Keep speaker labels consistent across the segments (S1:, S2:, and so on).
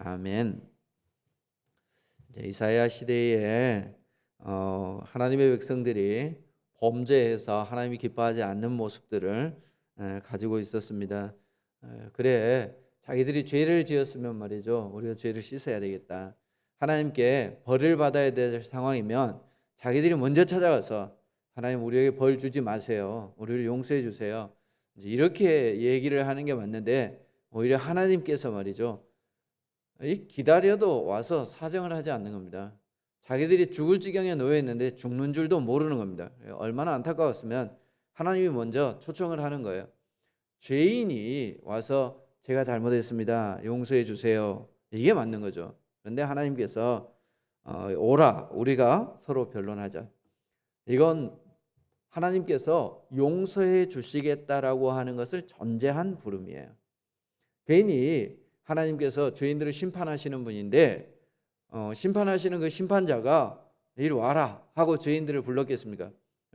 S1: 아멘. 이제 이사야 시대에 하나님의 백성들이 범죄해서 하나님이 기뻐하지 않는 모습들을 가지고 있었습니다. 그래 자기들이 죄를 지었으면 말이죠, 우리가 죄를 씻어야 되겠다, 하나님께 벌을 받아야 될 상황이면 자기들이 먼저 찾아가서 하나님 우리에게 벌 주지 마세요, 우리를 용서해 주세요, 이제 이렇게 얘기를 하는 게 맞는데 오히려 하나님께서 말이죠, 기다려도 와서 사정을 하지 않는 겁니다. 자기들이 죽을 지경에 놓여 있는데 죽는 줄도 모르는 겁니다. 얼마나 안타까웠으면 하나님이 먼저 초청을 하는 거예요. 죄인이 와서 제가 잘못했습니다, 용서해 주세요, 이게 맞는 거죠. 그런데 하나님께서 오라, 우리가 서로 변론하자, 이건 하나님께서 용서해 주시겠다라고 하는 것을 전제한 부름이에요. 괜히 하나님께서 죄인들을 심판하시는 분인데 심판하시는 그 심판자가 이리 와라 하고 죄인들을 불렀겠습니까?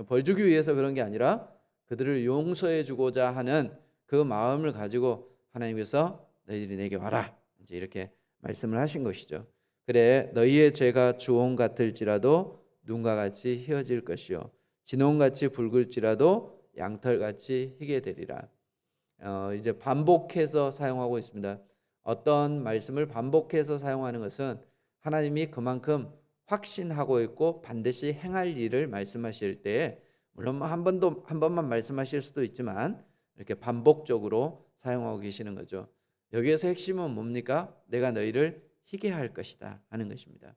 S1: 벌 주기 위해서 그런 게 아니라 그들을 용서해 주고자 하는 그 마음을 가지고 하나님께서 너희들이 내게 와라, 이제 이렇게 말씀을 하신 것이죠. 그래 너희의 죄가 주홍 같을지라도 눈과 같이 희어질 것이요 진홍같이 붉을지라도 양털같이 희게 되리라. 이제 반복해서 사용하고 있습니다. 어떤 말씀을 반복해서 사용하는 것은 하나님이 그만큼 확신하고 있고 반드시 행할 일을 말씀하실 때, 물론 한 번만 말씀하실 수도 있지만 이렇게 반복적으로 사용하고 계시는 거죠. 여기에서 핵심은 뭡니까? 내가 너희를 희게 할 것이다 하는 것입니다.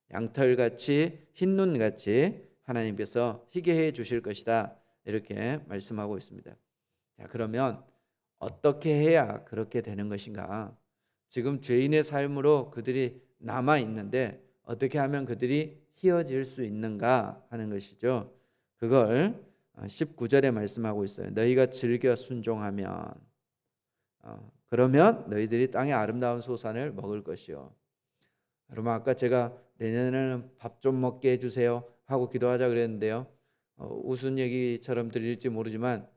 S1: 양털같이 흰 눈같이 하나님께서 희게 해 주실 것이다, 이렇게 말씀하고 있습니다. 자, 그러면 어떻게 해야 그렇게 되는 것인가? 지금 죄인의 삶으로 그들이 남아 있는데 어떻게 하면 그들이 희어질 수 있는가 하는 것이죠. 그걸 19절에 말씀하고 있어요. 너희가 즐겨 순종하면 그러면 너희들이 땅의 아름다운 소산을 먹을 것이요. 여러분, 아까 제가 내년에는 밥 좀 먹게 해주세요 하고 기도하자 그랬는데요, 우스운 얘기처럼 들릴지 모르지만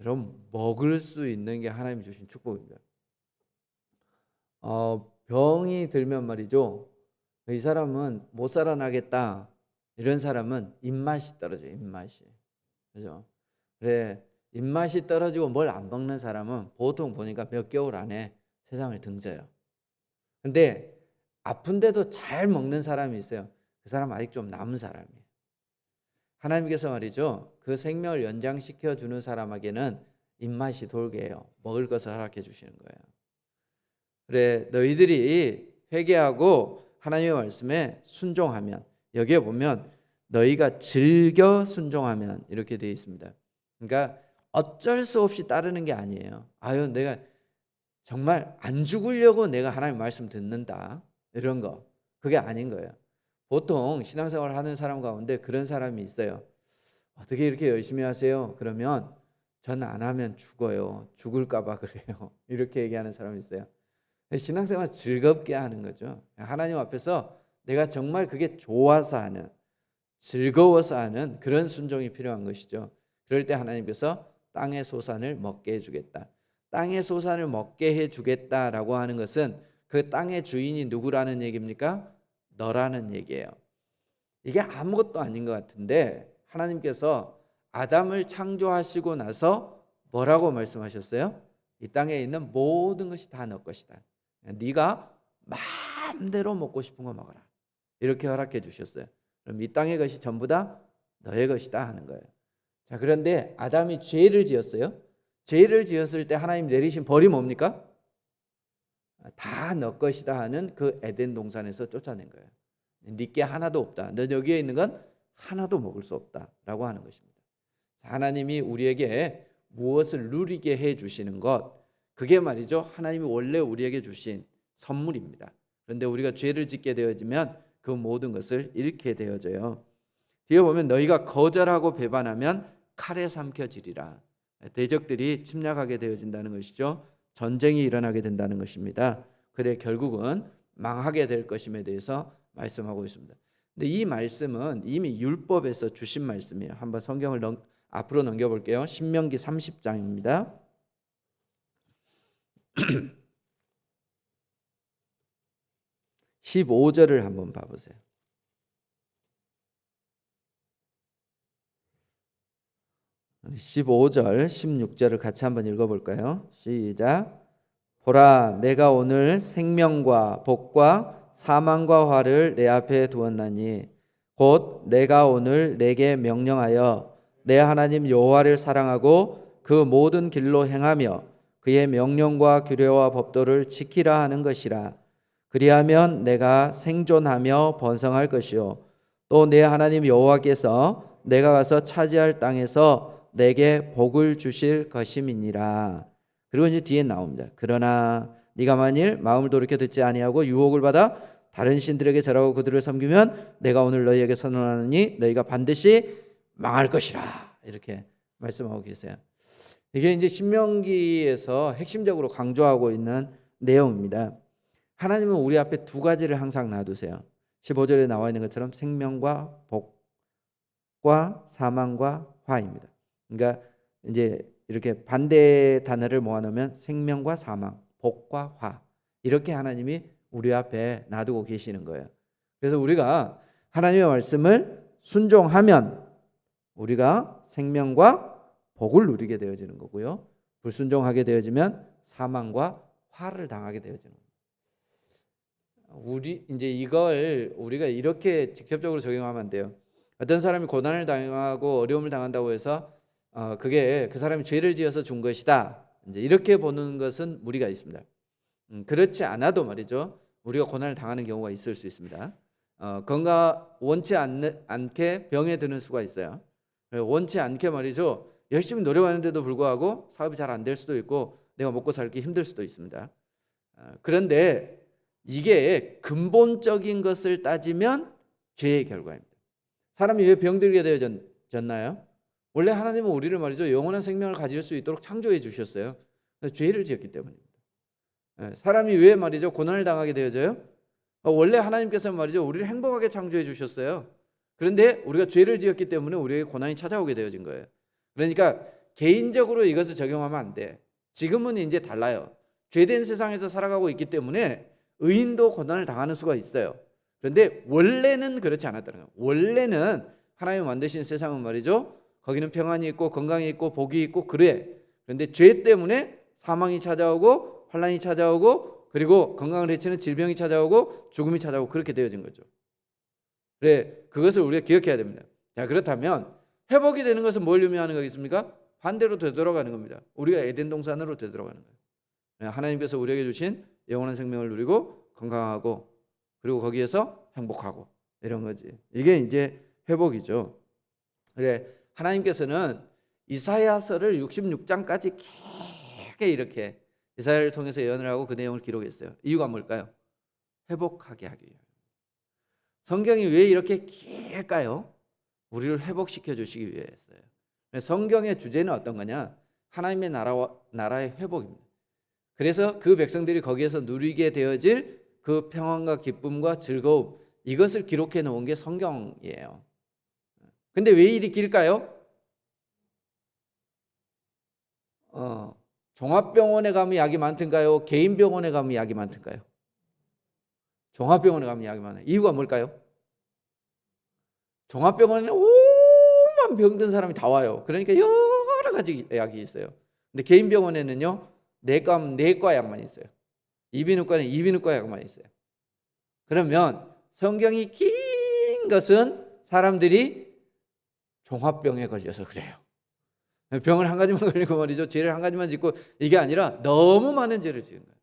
S1: 여러분, 먹을 수 있는 게 하나님이 주신 축복입니다. 병이 들면 말이죠, 이 사람은 못 살아나겠다, 이런 사람은 입맛이 떨어져요. 입맛이. 그죠? 그래, 입맛이 떨어지고 뭘 안 먹는 사람은 보통 보니까 몇 개월 안에 세상을 등져요. 근데 아픈데도 잘 먹는 사람이 있어요. 그 사람은 아직 좀 남은 사람이에요. 하나님께서 말이죠, 그 생명을 연장시켜 주는 사람에게는 입맛이 돌게 해요. 먹을 것을 허락해 주시는 거예요. 그래, 너희들이 회개하고 하나님의 말씀에 순종하면, 여기에 보면 너희가 즐겨 순종하면 이렇게 되어 있습니다. 그러니까 어쩔 수 없이 따르는 게 아니에요. 아유, 내가 정말 안 죽으려고 내가 하나님 말씀 듣는다, 이런 거, 그게 아닌 거예요. 보통 신앙생활을 하는 사람 가운데 그런 사람이 있어요. 어떻게 이렇게 열심히 하세요? 그러면 전 안 하면 죽어요. 죽을까 봐 그래요. 이렇게 얘기하는 사람이 있어요. 신앙생활 즐겁게 하는 거죠. 하나님 앞에서 내가 정말 그게 좋아서 하는, 즐거워서 하는 그런 순종이 필요한 것이죠. 그럴 때 하나님께서 땅의 소산을 먹게 해주겠다. 땅의 소산을 먹게 해주겠다라고 하는 것은 그 땅의 주인이 누구라는 얘기입니까? 너라는 얘기예요. 이게 아무것도 아닌 것 같은데 하나님께서 아담을 창조하시고 나서 뭐라고 말씀하셨어요? 이 땅에 있는 모든 것이 다 너 것이다. 네가 마음대로 먹고 싶은 거 먹어라, 이렇게 허락해 주셨어요. 그럼 이 땅의 것이 전부 다 너의 것이다 하는 거예요. 자, 그런데 아담이 죄를 지었어요. 죄를 지었을 때 하나님 내리신 벌이 뭡니까? 다 너 것이다 하는 그 에덴 동산에서 쫓아낸 거예요. 네게 하나도 없다, 너 여기에 있는 건 하나도 먹을 수 없다라고 하는 것입니다. 하나님이 우리에게 무엇을 누리게 해 주시는 것, 그게 말이죠, 하나님이 원래 우리에게 주신 선물입니다. 그런데 우리가 죄를 짓게 되어지면 그 모든 것을 잃게 되어져요. 뒤에 보면 너희가 거절하고 배반하면 칼에 삼켜지리라. 대적들이 침략하게 되어진다는 것이죠. 전쟁이 일어나게 된다는 것입니다. 그래 결국은 망하게 될 것임에 대해서 말씀하고 있습니다. 근데 이 말씀은 이미 율법에서 주신 말씀이에요. 한번 성경을 앞으로 넘겨볼게요. 신명기 30장입니다. 15절을 한번 봐보세요. 15절, 16절을 같이 한번 읽어볼까요? 시작. 보라, 내가 오늘 생명과 복과 사망과 화를 내 앞에 두었나니 곧 내가 오늘 내게 명령하여 내 하나님 여호와를 사랑하고 그 모든 길로 행하며 그의 명령과 규례와 법도를 지키라 하는 것이라. 그리하면 내가 생존하며 번성할 것이요 또 내 하나님 여호와께서 내가 가서 차지할 땅에서 내게 복을 주실 것임이니라. 그리고 이제 뒤에 나옵니다. 그러나 네가 만일 마음을 돌이켜 듣지 아니하고 유혹을 받아 다른 신들에게 절하고 그들을 섬기면 내가 오늘 너희에게 선언하노니 너희가 반드시 망할 것이라. 이렇게 말씀하고 계세요. 이게 이제 신명기에서 핵심적으로 강조하고 있는 내용입니다. 하나님은 우리 앞에 두 가지를 항상 놔두세요. 15절에 나와 있는 것처럼 생명과 복과 사망과 화입니다. 그러니까 이제 이렇게 반대 단어를 모아놓으면 생명과 사망, 복과 화, 이렇게 하나님이 우리 앞에 놔두고 계시는 거예요. 그래서 우리가 하나님의 말씀을 순종하면 우리가 생명과 복을 누리게 되어지는 거고요. 불순종하게 되어지면 사망과 화를 당하게 되어지는 거예요. 이제 이걸 우리가 이렇게 직접적으로 적용하면 안 돼요. 어떤 사람이 고난을 당하고 어려움을 당한다고 해서 그게 그 사람이 죄를 지어서 준 것이다, 이제 이렇게 보는 것은 무리가 있습니다. 그렇지 않아도 말이죠, 우리가 고난을 당하는 경우가 있을 수 있습니다. 원치 않게 병에 드는 수가 있어요. 원치 않게 말이죠, 열심히 노력하는데도 불구하고 사업이 잘 안 될 수도 있고 내가 먹고 살기 힘들 수도 있습니다. 그런데 이게 근본적인 것을 따지면 죄의 결과입니다. 사람이 왜 병들게 되어졌나요? 원래 하나님은 우리를 말이죠, 영원한 생명을 가질 수 있도록 창조해 주셨어요. 죄를 지었기 때문입니다. 사람이 왜 말이죠 고난을 당하게 되어져요? 원래 하나님께서 말이죠 우리를 행복하게 창조해 주셨어요. 그런데 우리가 죄를 지었기 때문에 우리에게 고난이 찾아오게 되어진 거예요. 그러니까 개인적으로 이것을 적용하면 안 돼. 지금은 이제 달라요. 죄된 세상에서 살아가고 있기 때문에 의인도 고난을 당하는 수가 있어요. 그런데 원래는 그렇지 않았다는 거예요. 원래는 하나님 만드신 세상은 말이죠, 거기는 평안이 있고 건강이 있고 복이 있고 그래. 그런데 죄 때문에 사망이 찾아오고 환난이 찾아오고 그리고 건강을 해치는 질병이 찾아오고 죽음이 찾아오고 그렇게 되어진 거죠. 그래, 그것을 우리가 기억해야 됩니다. 자, 그렇다면 회복이 되는 것은 뭘 의미하는 거겠습니까? 반대로 되돌아가는 겁니다. 우리가 에덴 동산으로 되돌아가는 거예요. 하나님께서 우리에게 주신 영원한 생명을 누리고 건강하고 그리고 거기에서 행복하고 이런 거지. 이게 이제 회복이죠. 그래, 하나님께서는 이사야서를 66장까지 길게 이렇게 이사야를 통해서 예언을 하고 그 내용을 기록했어요. 이유가 뭘까요? 회복하게 하기 위해서. 성경이 왜 이렇게 길까요? 우리를 회복시켜 주시기 위해서요. 성경의 주제는 어떤 거냐? 하나님의 나라의 회복입니다. 그래서 그 백성들이 거기에서 누리게 되어질 그 평안과 기쁨과 즐거움, 이것을 기록해 놓은 게 성경이에요. 근데 왜 이리 길까요? 종합병원에 가면 약이 많던가요? 개인 병원에 가면 약이 많던가요? 종합병원에 가면 약이 많아요. 이유가 뭘까요? 종합병원에는 오만 병든 사람이 다 와요. 그러니까 여러 가지 약이 있어요. 근데 개인 병원에는요, 내과면 내과 약만 있어요. 이비인후과는 이비인후과 약만 있어요. 그러면 성경이 긴 것은 사람들이 종합병에 걸려서 그래요. 병을 한 가지만 걸리고 말이죠, 죄를 한 가지만 짓고 이게 아니라 너무 많은 죄를 지은 거예요.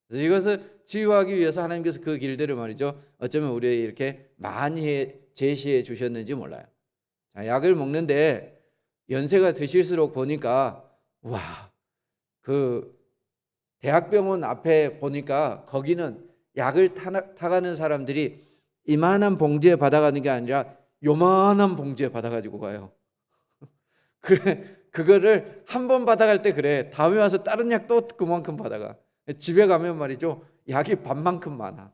S1: 그래서 이것을 치유하기 위해서 하나님께서 그 길들을 말이죠, 어쩌면 우리에게 이렇게 많이 제시해 주셨는지 몰라요. 자, 약을 먹는데 연세가 드실수록 보니까 그 대학병원 앞에 보니까 거기는 약을 타가는 사람들이 이만한 봉지에 받아가는 게 아니라 요만한 봉지에 받아가지고 가요. 그래, 그거를 한 번 받아갈 때 그래, 다음에 와서 다른 약 또 그만큼 받아가. 집에 가면 말이죠, 약이 반만큼 많아.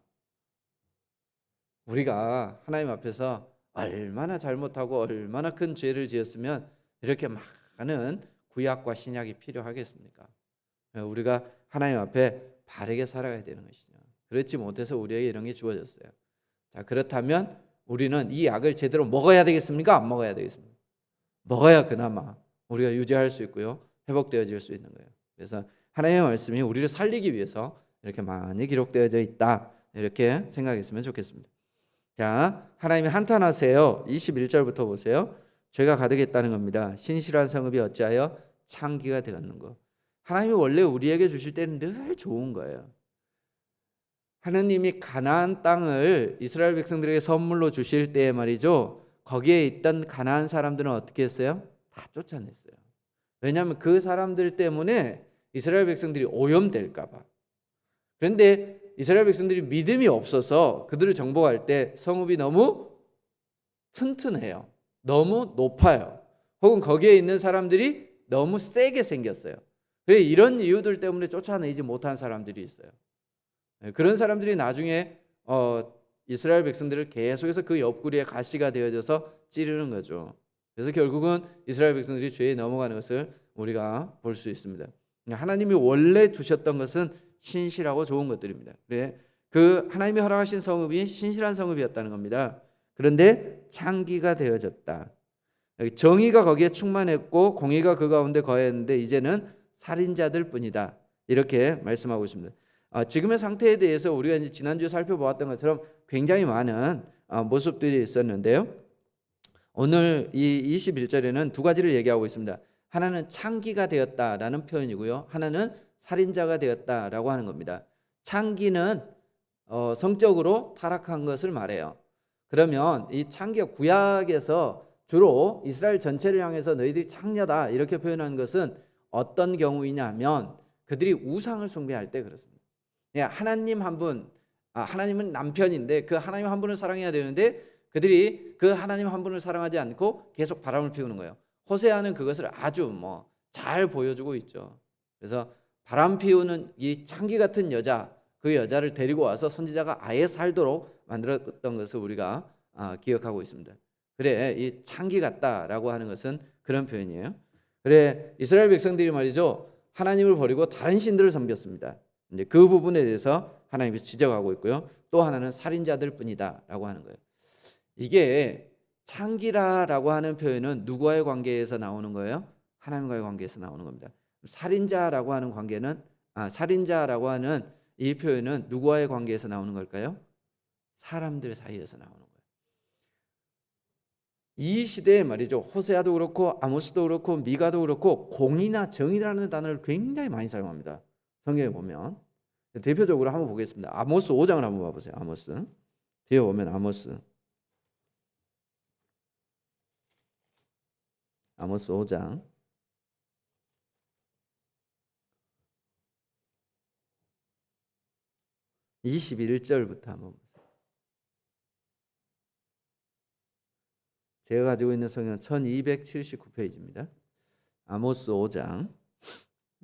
S1: 우리가 하나님 앞에서 얼마나 잘못하고 얼마나 큰 죄를 지었으면 이렇게 많은 구약과 신약이 필요하겠습니까? 우리가 하나님 앞에 바르게 살아가야 되는 것이죠. 그렇지 못해서 우리에게 이런 게 주어졌어요. 자, 그렇다면 우리는 이 약을 제대로 먹어야 되겠습니까? 안 먹어야 되겠습니까? 먹어야 그나마 우리가 유지할 수 있고요, 회복되어질 수 있는 거예요. 그래서 하나님의 말씀이 우리를 살리기 위해서 이렇게 많이 기록되어져 있다, 이렇게 생각했으면 좋겠습니다. 자, 하나님이 한탄하세요. 21절부터 보세요. 죄가 가득했다는 겁니다. 신실한 성읍이 어찌하여 창기가 되었는고. 하나님이 원래 우리에게 주실 때는 늘 좋은 거예요. 하나님이 가나안 땅을 이스라엘 백성들에게 선물로 주실 때 말이죠, 거기에 있던 가나안 사람들은 어떻게 했어요? 다 쫓아냈어요. 왜냐하면 그 사람들 때문에 이스라엘 백성들이 오염될까 봐. 그런데 이스라엘 백성들이 믿음이 없어서 그들을 정복할 때 성읍이 너무 튼튼해요. 너무 높아요. 혹은 거기에 있는 사람들이 너무 세게 생겼어요. 그래서 이런 이유들 때문에 쫓아내지 못한 사람들이 있어요. 그런 사람들이 나중에 이스라엘 백성들을 계속해서 그 옆구리에 가시가 되어져서 찌르는 거죠. 그래서 결국은 이스라엘 백성들이 죄에 넘어가는 것을 우리가 볼 수 있습니다. 하나님이 원래 주셨던 것은 신실하고 좋은 것들입니다. 그래, 그 하나님이 허락하신 성읍이 신실한 성읍이었다는 겁니다. 그런데 창기가 되어졌다. 정의가 거기에 충만했고 공의가 그 가운데 거했는데 이제는 살인자들 뿐이다, 이렇게 말씀하고 있습니다. 지금의 상태에 대해서 우리가 이제 지난주에 살펴보았던 것처럼 굉장히 많은 모습들이 있었는데요, 오늘 이 21절에는 두 가지를 얘기하고 있습니다. 하나는 창기가 되었다라는 표현이고요, 하나는 살인자가 되었다라고 하는 겁니다. 창기는 성적으로 타락한 것을 말해요. 그러면 이 창기가 구약에서 주로 이스라엘 전체를 향해서 너희들이 창녀다, 이렇게 표현하는 것은 어떤 경우이냐면 그들이 우상을 숭배할 때 그렇습니다. 하나님 한 분, 하나님은 남편인데 그 하나님 한 분을 사랑해야 되는데 그들이 그 하나님 한 분을 사랑하지 않고 계속 바람을 피우는 거예요. 호세아는 그것을 아주 잘 보여주고 있죠. 그래서 바람 피우는 이 창기 같은 여자, 그 여자를 데리고 와서 선지자가 아예 살도록 만들었던 것을 우리가 기억하고 있습니다. 그래, 이 창기 같다라고 하는 것은 그런 표현이에요. 그래, 이스라엘 백성들이 말이죠, 하나님을 버리고 다른 신들을 섬겼습니다. 이제 그 부분에 대해서 하나님이 지적하고 있고요, 또 하나는 살인자들 뿐이다라고 하는 거예요. 이게 창기라라고 하는 표현은 누구와의 관계에서 나오는 거예요? 하나님과의 관계에서 나오는 겁니다. 살인자라고 하는 관계는 살인자라고 하는 이 표현은 누구와의 관계에서 나오는 걸까요? 사람들 사이에서 나오는 거예요. 이 시대에 말이죠, 호세아도 그렇고 아모스도 그렇고 미가도 그렇고 공의나 정의라는 단어를 굉장히 많이 사용합니다. 성경에 보면 대표적으로 한번 보겠습니다. 아모스 5장을 한번 봐보세요. 아모스 뒤에 보면 아모스 5장 21절부터 한번 보세요. 제가 가지고 있는 성경 1279페이지입니다. 아모스 5장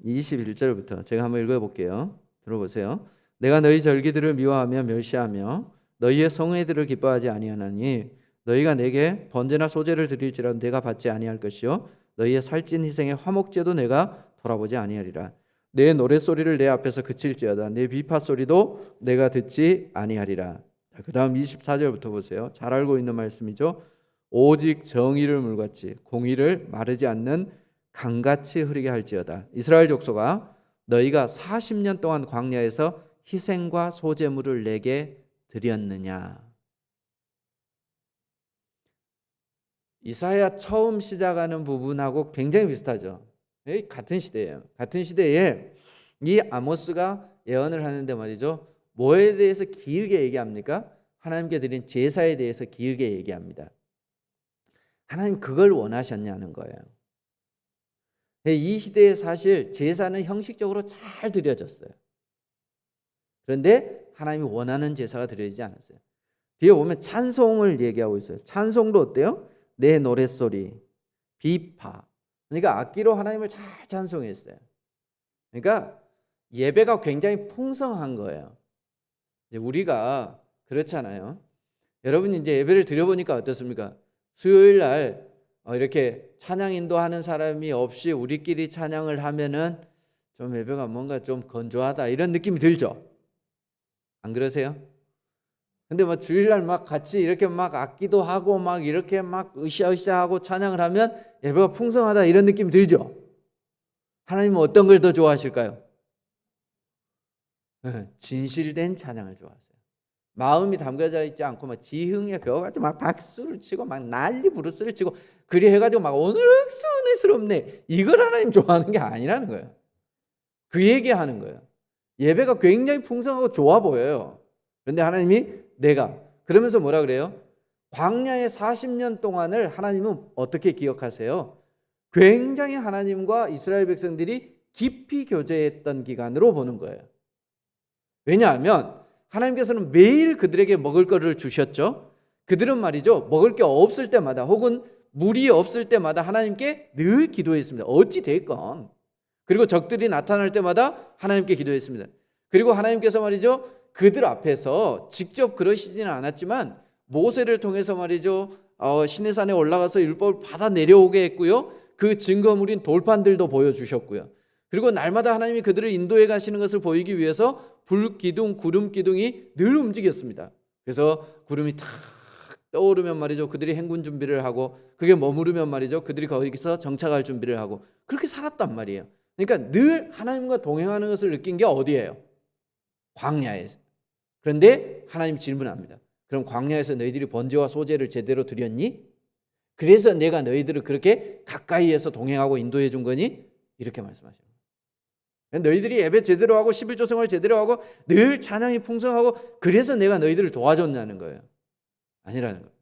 S1: 21절부터 제가 한번 읽어볼게요. 들어보세요. 내가 너희 절기들을 미워하며 멸시하며 너희의 성회들을 기뻐하지 아니하나니 너희가 내게 번제나 소제를 드릴지라도 내가 받지 아니할 것이요 너희의 살찐 희생의 화목제도 내가 돌아보지 아니하리라. 내 노랫소리를 내 앞에서 그칠지어다 내 비파소리도 내가 듣지 아니하리라. 그 다음 24절부터 보세요. 잘 알고 있는 말씀이죠. 오직 정의를 물같이 공의를 마르지 않는 강같이 흐르게 할지어다. 이스라엘 족속아, 너희가 40년 동안 광야에서 희생과 소제물을 내게 드렸느냐. 이사야 처음 시작하는 부분하고 굉장히 비슷하죠. 같은 시대예요. 같은 시대에 이 아모스가 예언을 하는데 말이죠, 뭐에 대해서 길게 얘기합니까? 하나님께 드린 제사에 대해서 길게 얘기합니다. 하나님 그걸 원하셨냐는 거예요. 이 시대에 사실 제사는 형식적으로 잘 드려졌어요. 그런데 하나님이 원하는 제사가 드려지지 않았어요. 뒤에 보면 찬송을 얘기하고 있어요. 찬송도 어때요? 내 노랫소리, 비파. 그러니까 악기로 하나님을 잘 찬송했어요. 그러니까 예배가 굉장히 풍성한 거예요. 이제 우리가 그렇잖아요. 여러분 이제 예배를 드려보니까 어떻습니까? 수요일 날 이렇게 찬양 인도하는 사람이 없이 우리끼리 찬양을 하면은 좀 예배가 뭔가 좀 건조하다 이런 느낌이 들죠. 안 그러세요? 근데 막 주일날 막 같이 이렇게 막 악기도 하고 막 이렇게 막 으쌰으쌰 하고 찬양을 하면 예배가 풍성하다 이런 느낌 들죠? 하나님은 어떤 걸 더 좋아하실까요? 진실된 찬양을 좋아하세요. 마음이 담겨져 있지 않고 막 지흥에 겨워가지고 막 박수를 치고 막 난리 부르스를 치고 그리 해가지고 막 오늘 은혜스럽네 이걸 하나님 좋아하는 게 아니라는 거예요. 그 얘기하는 거예요. 예배가 굉장히 풍성하고 좋아 보여요. 그런데 하나님이 내가 그러면서 뭐라 그래요? 광야의 40년 동안을 하나님은 어떻게 기억하세요? 굉장히 하나님과 이스라엘 백성들이 깊이 교제했던 기간으로 보는 거예요. 왜냐하면 하나님께서는 매일 그들에게 먹을 것을 주셨죠. 그들은 말이죠, 먹을 게 없을 때마다 혹은 물이 없을 때마다 하나님께 늘 기도했습니다. 어찌 됐건. 그리고 적들이 나타날 때마다 하나님께 기도했습니다. 그리고 하나님께서 말이죠, 그들 앞에서 직접 그러시지는 않았지만 모세를 통해서 말이죠, 시내산에 올라가서 율법을 받아 내려오게 했고요. 그 증거물인 돌판들도 보여주셨고요. 그리고 날마다 하나님이 그들을 인도해 가시는 것을 보이기 위해서 불기둥, 구름기둥이 늘 움직였습니다. 그래서 구름이 탁 떠오르면 말이죠, 그들이 행군 준비를 하고 그게 머무르면 말이죠, 그들이 거기서 정착할 준비를 하고 그렇게 살았단 말이에요. 그러니까 늘 하나님과 동행하는 것을 느낀 게 어디예요? 광야에서. 그런데 하나님 질문합니다. 그럼 광야에서 너희들이 번제와 소제를 제대로 드렸니? 그래서 내가 너희들을 그렇게 가까이에서 동행하고 인도해 준 거니? 이렇게 말씀하십니다. 너희들이 예배 제대로 하고 11조 생활 제대로 하고 늘 찬양이 풍성하고 그래서 내가 너희들을 도와줬냐는 거예요. 아니라는 겁니다.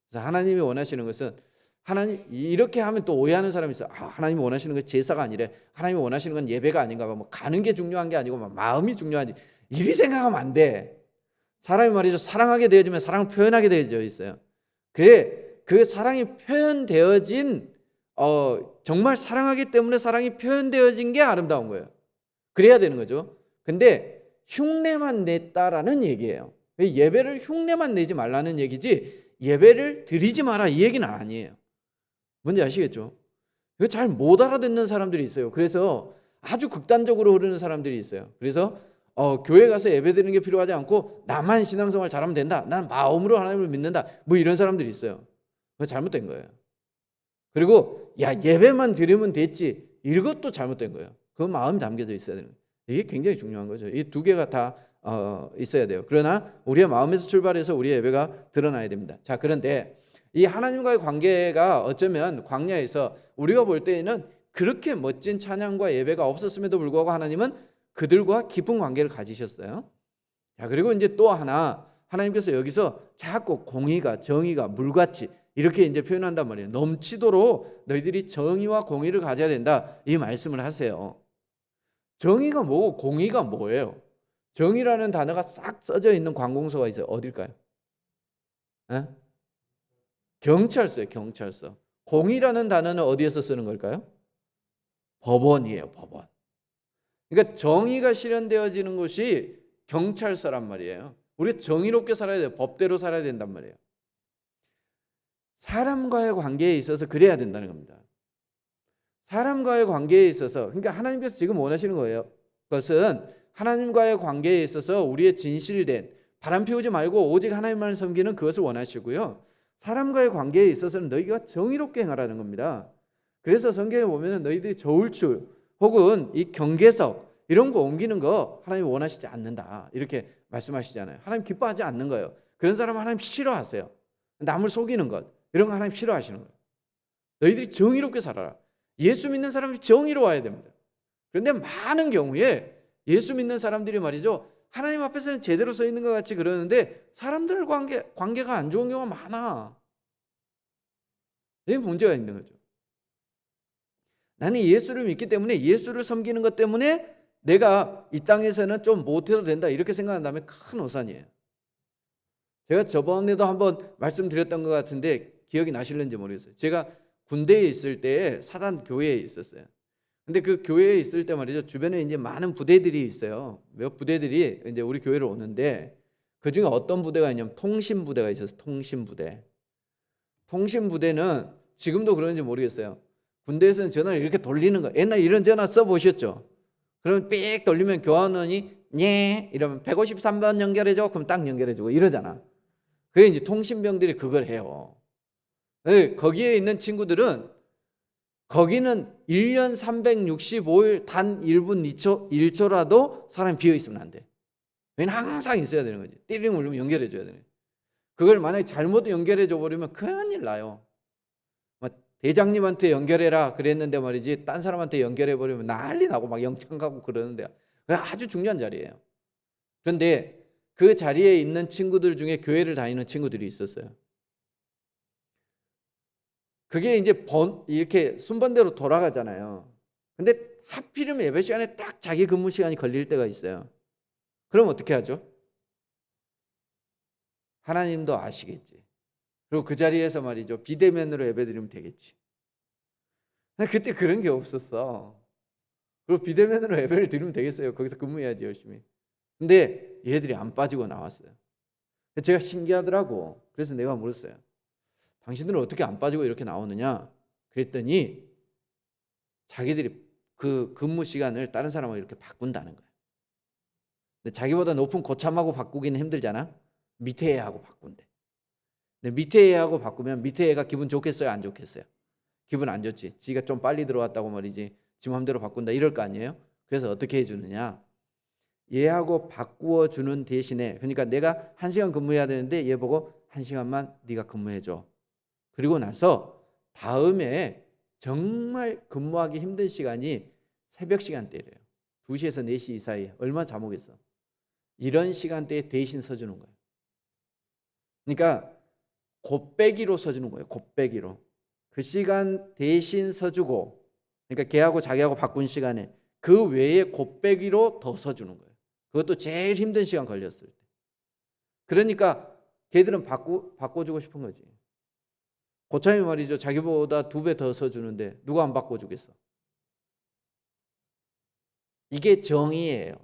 S1: 그래서 하나님이 원하시는 것은 하나님 이렇게 하면 또 오해하는 사람이 있어요. 하나님이 원하시는 건 제사가 아니래. 하나님이 원하시는 건 예배가 아닌가 봐. 뭐 가는 게 중요한 게 아니고 막 마음이 중요하지. 이리 생각하면 안 돼. 사람이 말이죠, 사랑하게 되어지면 사랑을 표현하게 되어져 있어요. 그래 그 사랑이 표현되어진 정말 사랑하기 때문에 사랑이 표현되어진 게 아름다운 거예요. 그래야 되는 거죠. 근데 흉내만 냈다라는 얘기예요. 예배를 흉내만 내지 말라는 얘기지 예배를 드리지 마라 이 얘기는 아니에요. 뭔지 아시겠죠? 이거 잘 못 알아듣는 사람들이 있어요. 그래서 아주 극단적으로 흐르는 사람들이 있어요. 그래서 교회 가서 예배 드리는 게 필요하지 않고 나만 신앙생활 잘하면 된다. 난 마음으로 하나님을 믿는다. 뭐 이런 사람들이 있어요. 그거 잘못된 거예요. 그리고 예배만 드리면 됐지. 이것도 잘못된 거예요. 그 마음이 담겨져 있어야 되는 거예요. 이게 굉장히 중요한 거죠. 이 두 개가 다 있어야 돼요. 그러나 우리의 마음에서 출발해서 우리의 예배가 드러나야 됩니다. 자, 그런데 이 하나님과의 관계가 어쩌면 광야에서 우리가 볼 때에는 그렇게 멋진 찬양과 예배가 없었음에도 불구하고 하나님은 그들과 깊은 관계를 가지셨어요. 자, 그리고 이제 또 하나 하나님께서 여기서 자꾸 공의가 정의가 물같이 이렇게 이제 표현한단 말이에요. 넘치도록 너희들이 정의와 공의를 가져야 된다 이 말씀을 하세요. 정의가 뭐고 공의가 뭐예요? 정의라는 단어가 싹 써져 있는 관공서가 있어요. 어딜까요? 에? 경찰서예요. 경찰서. 공의라는 단어는 어디에서 쓰는 걸까요? 법원이에요. 법원. 그러니까 정의가 실현되어지는 곳이 경찰서란 말이에요. 우리 정의롭게 살아야 돼요. 법대로 살아야 된단 말이에요. 사람과의 관계에 있어서 그래야 된다는 겁니다. 사람과의 관계에 있어서 그러니까 하나님께서 지금 원하시는 거예요. 그것은 하나님과의 관계에 있어서 우리의 진실된 바람 피우지 말고 오직 하나님만 섬기는 그것을 원하시고요. 사람과의 관계에 있어서는 너희가 정의롭게 행하라는 겁니다. 그래서 성경에 보면 너희들이 저울추 혹은 이 경계석 이런 거 옮기는 거 하나님 원하시지 않는다 이렇게 말씀하시잖아요. 하나님 기뻐하지 않는 거예요. 그런 사람 하나님 싫어하세요. 남을 속이는 것 이런 거 하나님 싫어하시는 거예요. 너희들이 정의롭게 살아라. 예수 믿는 사람이 정의로워야 됩니다. 그런데 많은 경우에 예수 믿는 사람들이 말이죠, 하나님 앞에서는 제대로 서 있는 것 같이 그러는데 사람들 관계가 안 좋은 경우가 많아. 이게 문제가 있는 거죠. 나는 예수를 믿기 때문에 예수를 섬기는 것 때문에 내가 이 땅에서는 좀 못해도 된다 이렇게 생각한다면 큰 오산이에요. 제가 저번에도 한번 말씀드렸던 것 같은데 기억이 나실는지 모르겠어요. 제가 군대에 있을 때 사단 교회에 있었어요. 근데 그 교회에 있을 때 말이죠, 주변에 이제 많은 부대들이 있어요. 몇 부대들이 이제 우리 교회로 오는데 그 중에 어떤 부대가 있냐면 통신부대가 있었어요. 통신부대. 통신부대는 지금도 그런지 모르겠어요. 군대에서는 전화를 이렇게 돌리는 거. 옛날 이런 전화 써보셨죠? 그러면 삑 돌리면 교환원이 예 이러면 153번 연결해줘. 그럼 딱 연결해주고 이러잖아. 그게 이제 통신병들이 그걸 해요. 거기에 있는 친구들은 거기는 1년 365일 단 1분 1초라도 사람이 비어있으면 안 돼. 왜냐면 항상 있어야 되는 거지. 띠링 울리면 연결해줘야 되는 거지. 그걸 만약에 잘못 연결해줘 버리면 큰일 나요. 대장님한테 연결해라 그랬는데 말이지 딴 사람한테 연결해 버리면 난리 나고 막 영창 가고 그러는데 아주 중요한 자리예요. 그런데 그 자리에 있는 친구들 중에 교회를 다니는 친구들이 있었어요. 그게 이제 이렇게 순번대로 돌아가잖아요. 근데 하필이면 예배 시간에 딱 자기 근무 시간이 걸릴 때가 있어요. 그럼 어떻게 하죠? 하나님도 아시겠지. 그리고 그 자리에서 말이죠. 비대면으로 예배드리면 되겠지. 그때 그런 게 없었어. 그리고 비대면으로 예배를 드리면 되겠어요. 거기서 근무해야지 열심히. 근데 얘들이 안 빠지고 나왔어요. 제가 신기하더라고. 그래서 내가 물었어요. 당신들은 어떻게 안 빠지고 이렇게 나오느냐? 그랬더니 자기들이 그 근무 시간을 다른 사람하고 이렇게 바꾼다는 거예요. 근데 자기보다 높은 고참하고 바꾸기는 힘들잖아. 밑에 애하고 바꾼대. 근데 밑에 애하고 바꾸면 밑에 애가 기분 좋겠어요? 안 좋겠어요? 기분 안 좋지. 지가 좀 빨리 들어왔다고 말이지. 지 맘대로 바꾼다 이럴 거 아니에요? 그래서 어떻게 해주느냐? 얘하고 바꾸어 주는 대신에 그러니까 내가 1시간 근무해야 되는데 얘 보고 1시간만 네가 근무해줘. 그리고 나서 다음에 정말 근무하기 힘든 시간이 새벽 시간대래요. 2시에서 4시 사이에 얼마나 잠 오겠어. 이런 시간대에 대신 서주는 거예요. 그러니까 곱빼기로 서주는 거예요. 곱빼기로. 그 시간 대신 서주고 그러니까 걔하고 자기하고 바꾼 시간에 그 외에 곱빼기로 더 서주는 거예요. 그것도 제일 힘든 시간 걸렸을 때. 그러니까 걔들은 바꿔주고 싶은 거지. 고참이 말이죠. 자기보다 2배 더 서주는데 누가 안 바꿔주겠어. 이게 정의예요.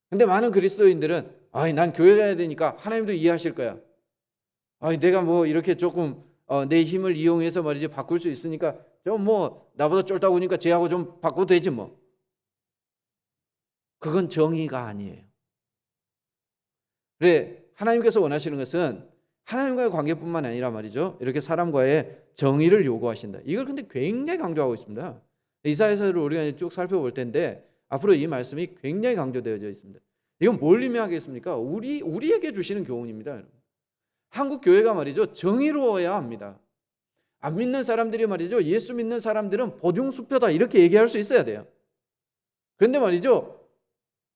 S1: 근데 많은 그리스도인들은 난 교회 가야 되니까 하나님도 이해하실 거야. 내가 뭐 이렇게 조금 내 힘을 이용해서 말이죠. 바꿀 수 있으니까 좀 뭐 나보다 쫄다고 하니까 쟤하고 좀 바꿔도 되지 뭐. 그건 정의가 아니에요. 그래 하나님께서 원하시는 것은 하나님과의 관계뿐만 아니라 말이죠. 이렇게 사람과의 정의를 요구하신다. 이걸 근데 굉장히 강조하고 있습니다. 이사야서를 우리가 쭉 살펴볼 텐데 앞으로 이 말씀이 굉장히 강조되어져 있습니다. 이건 뭘 의미하겠습니까? 우리에게 주시는 교훈입니다. 한국 교회가 말이죠. 정의로워야 합니다. 안 믿는 사람들이 말이죠. 예수 믿는 사람들은 보증수표다 이렇게 얘기할 수 있어야 돼요. 그런데 말이죠.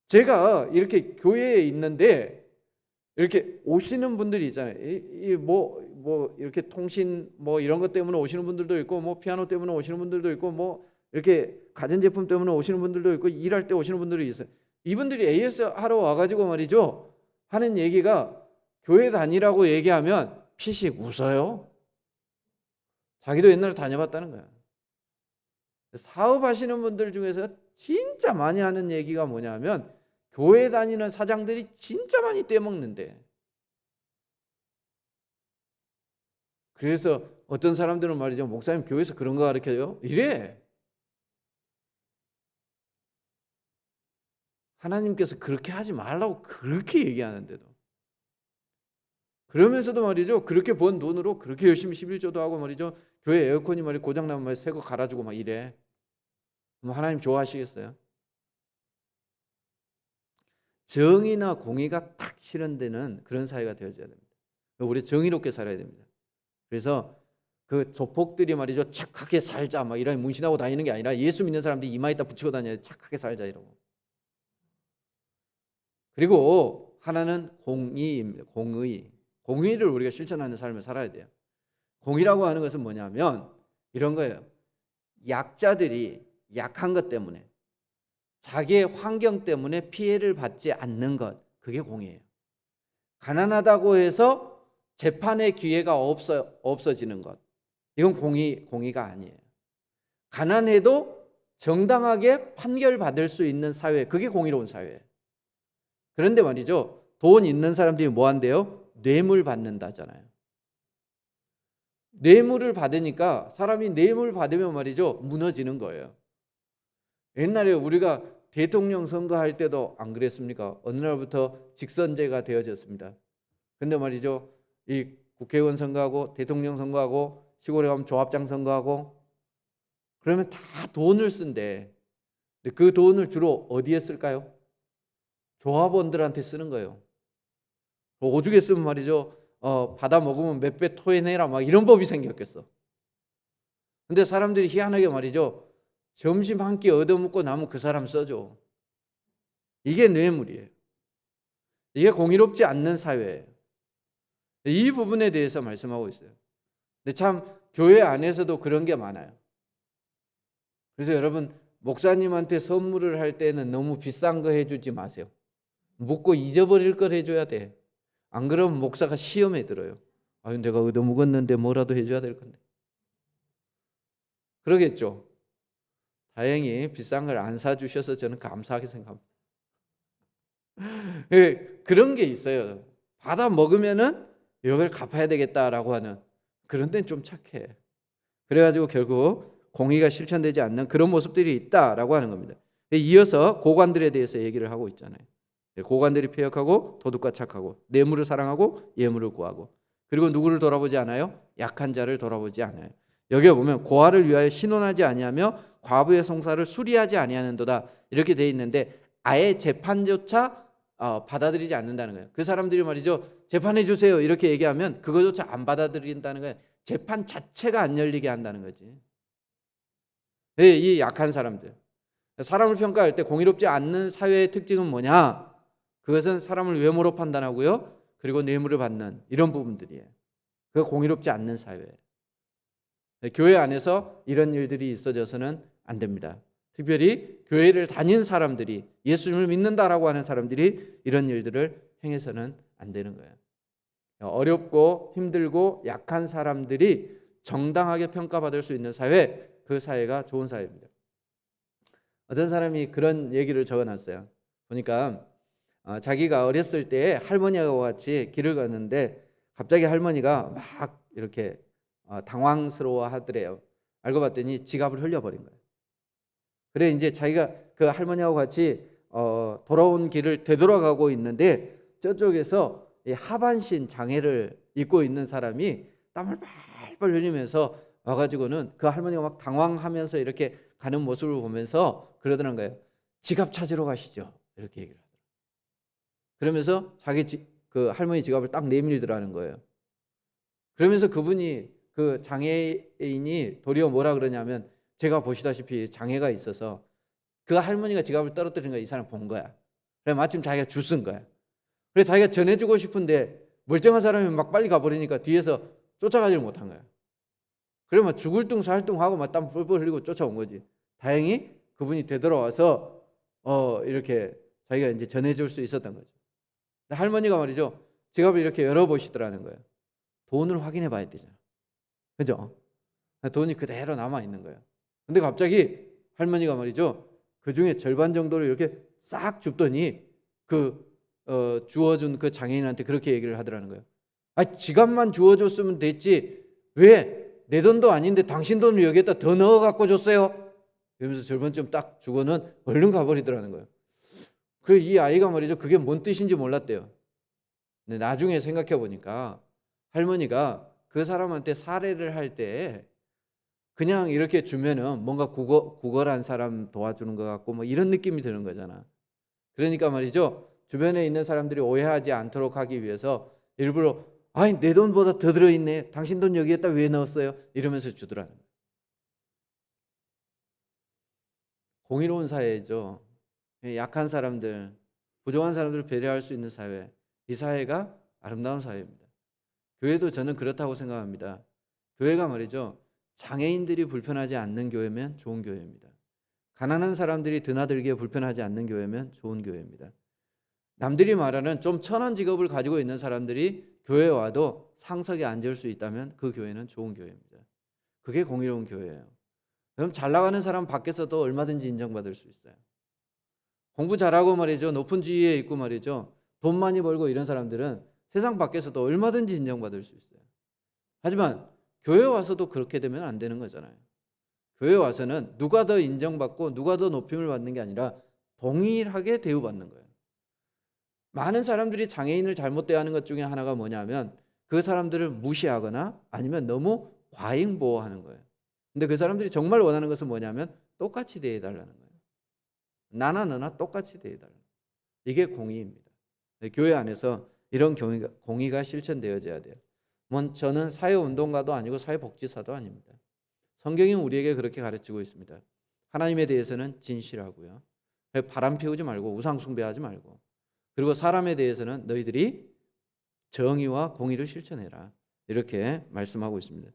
S1: 제가 이렇게 교회에 있는데 이렇게 오시는 분들이 있잖아요. 뭐 이렇게 통신 뭐 이런 것 때문에 오시는 분들도 있고 뭐 피아노 때문에 오시는 분들도 있고 뭐 이렇게 가전제품 때문에 오시는 분들도 있고 일할 때 오시는 분들이 있어요. 이분들이 AS 하러 와가지고 말이죠. 하는 얘기가 교회 다니라고 얘기하면 피식 웃어요. 자기도 옛날에 다녀봤다는 거야. 사업하시는 분들 중에서 진짜 많이 하는 얘기가 뭐냐면 교회 다니는 사장들이 진짜 많이 떼먹는데. 그래서 어떤 사람들은 말이죠. 목사님 교회에서 그런 거 가르쳐요? 이래. 하나님께서 그렇게 하지 말라고 그렇게 얘기하는데도. 그러면서도 말이죠. 그렇게 번 돈으로 그렇게 열심히 11조도 하고 말이죠. 교회 에어컨이 말이 고장나면 말이 새 거 갈아주고 막 이래. 뭐 하나님 좋아하시겠어요? 정의나 공의가 딱 실현되는 그런 사회가 되어져야 됩니다. 우리 정의롭게 살아야 됩니다. 그래서 그 조폭들이 말이죠. 착하게 살자 막 이런 문신하고 다니는 게 아니라 예수 믿는 사람들이 이마에다 붙이고 다녀야 착하게 살자 이러고. 그리고 하나는 공의입니다. 공의. 공의를 우리가 실천하는 삶을 살아야 돼요. 공의라고 하는 것은 뭐냐면 이런 거예요. 약자들이 약한 것 때문에 자기의 환경 때문에 피해를 받지 않는 것, 그게 공의예요. 가난하다고 해서 재판의 기회가 없어지는 것, 이건 공의가 아니에요. 가난해도 정당하게 판결받을 수 있는 사회, 그게 공의로운 사회예요. 그런데 말이죠, 돈 있는 사람들이 뭐 한대요? 뇌물 받는다잖아요. 뇌물을 받으니까 사람이 뇌물 받으면 말이죠, 무너지는 거예요. 옛날에 우리가 대통령 선거할 때도 안 그랬습니까? 어느 날부터 직선제가 되어졌습니다. 근데 말이죠, 이 국회의원 선거하고 대통령 선거하고 시골에 가면 조합장 선거하고 그러면 다 돈을 쓴대. 근데 그 돈을 주로 어디에 쓸까요? 조합원들한테 쓰는 거예요. 오죽에 쓰면 말이죠, 받아 먹으면 몇 배 토해내라 막 이런 법이 생겼겠어. 근데 사람들이 희한하게 말이죠, 점심 한 끼 얻어먹고 남은 그 사람 써줘. 이게 뇌물이에요. 이게 공의롭지 않는 사회예요. 이 부분에 대해서 말씀하고 있어요. 근데 참 교회 안에서도 그런 게 많아요. 그래서 여러분, 목사님한테 선물을 할 때는 너무 비싼 거 해주지 마세요. 묻고 잊어버릴 걸 해줘야 돼. 안 그러면 목사가 시험에 들어요. 아유, 내가 얻어먹었는데 뭐라도 해줘야 될 건데. 그러겠죠. 다행히 비싼 걸 안 사주셔서 저는 감사하게 생각합니다. 그런 게 있어요. 받아 먹으면은 이걸 갚아야 되겠다라고 하는, 그런 데는 좀 착해. 그래가지고 결국 공의가 실천되지 않는 그런 모습들이 있다라고 하는 겁니다. 이어서 고관들에 대해서 얘기를 하고 있잖아요. 고관들이 패역하고 도둑과 착하고 뇌물을 사랑하고 예물을 구하고, 그리고 누구를 돌아보지 않아요? 약한 자를 돌아보지 않아요. 여기에 보면 고아를 위하여 신원하지 아니하며 과부의 송사를 수리하지 아니하는도다 이렇게 돼 있는데, 아예 재판조차 받아들이지 않는다는 거예요. 그 사람들이 말이죠, 재판해 주세요 이렇게 얘기하면 그거조차 안 받아들인다는 거예요. 재판 자체가 안 열리게 한다는 거지. 이 약한 사람들, 사람을 평가할 때 공의롭지 않는 사회의 특징은 뭐냐? 그것은 사람을 외모로 판단하고요, 그리고 뇌물을 받는 이런 부분들이에요. 그거 공의롭지 않는 사회예요. 교회 안에서 이런 일들이 있어져서는 안 됩니다. 특별히 교회를 다닌 사람들이, 예수님을 믿는다라고 하는 사람들이 이런 일들을 행해서는 안 되는 거예요. 어렵고 힘들고 약한 사람들이 정당하게 평가받을 수 있는 사회, 그 사회가 좋은 사회입니다. 어떤 사람이 그런 얘기를 적어놨어요. 보니까 자기가 어렸을 때 할머니하고 같이 길을 걷는데 갑자기 할머니가 막 이렇게 당황스러워 하더래요. 알고 봤더니 지갑을 흘려버린 거예요. 그래 이제 자기가 그 할머니하고 같이 돌아온 길을 되돌아가고 있는데, 저쪽에서 이 하반신 장애를 입고 있는 사람이 땀을 팔팔 흘리면서 와가지고는 그 할머니가 막 당황하면서 이렇게 가는 모습을 보면서 그러더란 거예요. 지갑 찾으러 가시죠. 이렇게 얘기를 하더라고요. 그러면서 그 할머니 지갑을 딱 내밀더라는 거예요. 그러면서 그분이, 그 장애인이 도리어 뭐라 그러냐면, 제가 보시다시피 장애가 있어서 그 할머니가 지갑을 떨어뜨린 거 이 사람 본 거야. 그래 마침 자기가 주쓴 거야. 그래 자기가 전해주고 싶은데 멀쩡한 사람이 막 빨리 가버리니까 뒤에서 쫓아가지를 못한 거야. 그래 막 죽을 둥 살 둥 하고 막 땀 뻘뻘 흘리고 쫓아온 거지. 다행히 그분이 되돌아와서 이렇게 자기가 이제 전해줄 수 있었던 거죠. 할머니가 말이죠, 지갑을 이렇게 열어보시더라는 거예요. 돈을 확인해 봐야 되잖아. 그죠? 돈이 그대로 남아 있는 거예요. 근데 갑자기 할머니가 말이죠, 그 중에 절반 정도를 이렇게 싹 줍더니 주워준 그 장애인한테 그렇게 얘기를 하더라는 거예요. 지갑만 주워줬으면 됐지 왜 내 돈도 아닌데 당신 돈을 여기에다 더 넣어 갖고 줬어요? 이러면서 절반쯤 딱 주고는 얼른 가버리더라는 거예요. 그래서 이 아이가 말이죠, 그게 뭔 뜻인지 몰랐대요. 근데 나중에 생각해 보니까 할머니가 그 사람한테 사례를 할 때 그냥 이렇게 주면은 뭔가 구걸한 사람 도와주는 것 같고 뭐 이런 느낌이 드는 거잖아. 그러니까 말이죠, 주변에 있는 사람들이 오해하지 않도록 하기 위해서 일부러 내 돈보다 더 들어있네, 당신 돈 여기에다 왜 넣었어요? 이러면서 주더라는 거예요. 공의로운 사회죠. 약한 사람들, 부족한 사람들을 배려할 수 있는 사회, 이 사회가 아름다운 사회입니다. 교회도 저는 그렇다고 생각합니다. 교회가 말이죠, 장애인들이 불편하지 않는 교회면 좋은 교회입니다. 가난한 사람들이 드나들기에 불편하지 않는 교회면 좋은 교회입니다. 남들이 말하는 좀 천한 직업을 가지고 있는 사람들이 교회에 와도 상석에 앉을 수 있다면 그 교회는 좋은 교회입니다. 그게 공의로운 교회예요. 그럼 잘 나가는 사람 밖에서도 얼마든지 인정받을 수 있어요. 공부 잘하고 말이죠, 높은 지위에 있고 말이죠, 돈 많이 벌고 이런 사람들은 세상 밖에서도 얼마든지 인정받을 수 있어요. 하지만 교회 와서도 그렇게 되면 안 되는 거잖아요. 교회 와서는 누가 더 인정받고 누가 더 높임을 받는 게 아니라 동일하게 대우받는 거예요. 많은 사람들이 장애인을 잘못 대하는 것 중에 하나가 뭐냐면 그 사람들을 무시하거나 아니면 너무 과잉 보호하는 거예요. 근데 그 사람들이 정말 원하는 것은 뭐냐면 똑같이 대해달라는 거예요. 나나 너나 똑같이 대해달라는 거예요. 이게 공의입니다. 교회 안에서 이런 공의가 실천되어져야 돼요. 저는 사회운동가도 아니고 사회복지사도 아닙니다. 성경이 우리에게 그렇게 가르치고 있습니다. 하나님에 대해서는 진실하고요. 바람 피우지 말고 우상 숭배하지 말고, 그리고 사람에 대해서는 너희들이 정의와 공의를 실천해라, 이렇게 말씀하고 있습니다.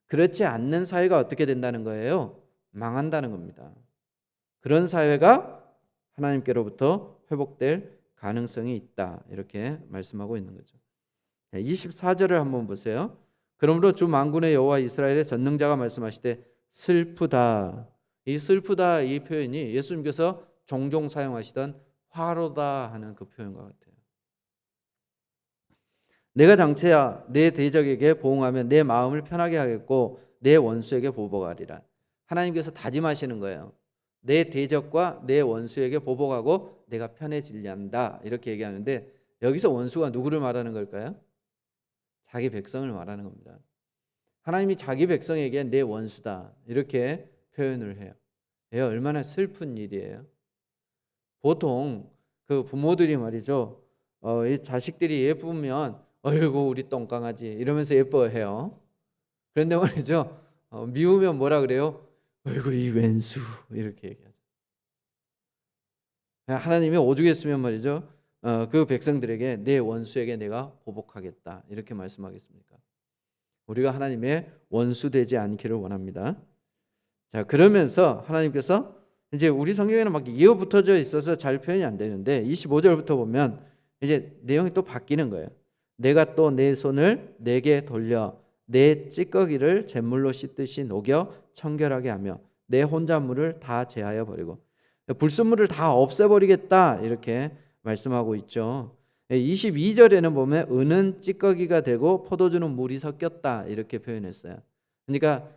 S1: 그렇지 않는 사회가 어떻게 된다는 거예요? 망한다는 겁니다. 그런 사회가 하나님께로부터 회복될 가능성이 있다, 이렇게 말씀하고 있는 거죠. 24절을 한번 보세요. 그러므로 주 만군의 여호와 이스라엘의 전능자가 말씀하시되 슬프다. 이 슬프다, 이 표현이 예수님께서 종종 사용하시던 화로다 하는 그 표현과 같아요. 내가 장차야 내 대적에게 보응하면 내 마음을 편하게 하겠고 내 원수에게 보복하리라. 하나님께서 다짐하시는 거예요. 내 대적과 내 원수에게 보복하고 내가 편해지려 한다, 이렇게 얘기하는데 여기서 원수가 누구를 말하는 걸까요? 자기 백성을 말하는 겁니다. 하나님이 자기 백성에게 내 원수다, 이렇게 표현을 해요. 얼마나 슬픈 일이에요. 보통 그 부모들이 말이죠, 이 자식들이 예쁘면 어이구 우리 똥강아지 이러면서 예뻐해요. 그런데 말이죠, 미우면 뭐라 그래요? 어이구 이 왼수, 이렇게 얘기하죠. 하나님이 오죽했으면 말이죠, 그 백성들에게 내 원수에게 내가 보복하겠다, 이렇게 말씀하겠습니까? 우리가 하나님의 원수 되지 않기를 원합니다. 자, 그러면서 하나님께서 이제 우리 성경에는 막 이어붙어져 있어서 잘 표현이 안 되는데 25절부터 보면 이제 내용이 또 바뀌는 거예요. 내가 또 내 손을 내게 돌려 내 찌꺼기를 잿물로 씻듯이 녹여 청결하게 하며 내 혼잣물을 다 제하여 버리고 불순물을 다 없애버리겠다, 이렇게 말씀하고 있죠. 22절에는 보면 은은 찌꺼기가 되고 포도주는 물이 섞였다, 이렇게 표현했어요. 그러니까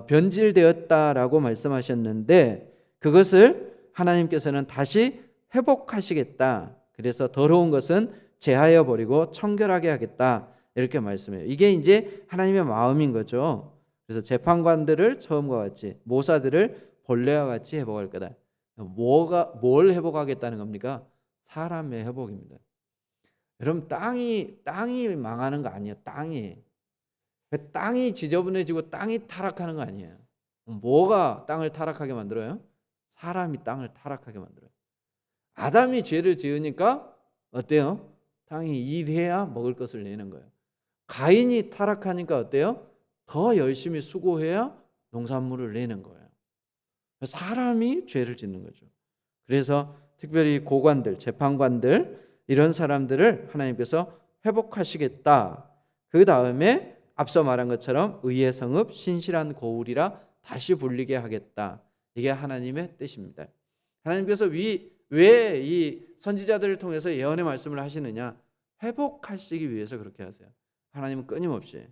S1: 변질되었다라고 말씀하셨는데 그것을 하나님께서는 다시 회복하시겠다. 그래서 더러운 것은 제하여 버리고 청결하게 하겠다, 이렇게 말씀해요. 이게 이제 하나님의 마음인 거죠. 그래서 재판관들을 처음과 같이, 모사들을 본래와 같이 회복할 거다. 뭘 회복하겠다는 겁니까? 사람의 회복입니다. 여러분, 땅이 망하는 거 아니에요. 땅이 지저분해지고 땅이 타락하는 거 아니에요. 뭐가 땅을 타락하게 만들어요? 사람이 땅을 타락하게 만들어요. 아담이 죄를 지으니까 어때요? 땅이 일해야 먹을 것을 내는 거예요. 가인이 타락하니까 어때요? 더 열심히 수고해야 농산물을 내는 거예요. 사람이 죄를 짓는 거죠. 그래서 특별히 고관들, 재판관들, 이런 사람들을 하나님께서 회복하시겠다. 그 다음에 앞서 말한 것처럼 의의 성읍, 신실한 고울이라 다시 불리게 하겠다. 이게 하나님의 뜻입니다. 하나님께서 왜 이 선지자들을 통해서 예언의 말씀을 하시느냐? 회복하시기 위해서 그렇게 하세요. 하나님은 끊임없이.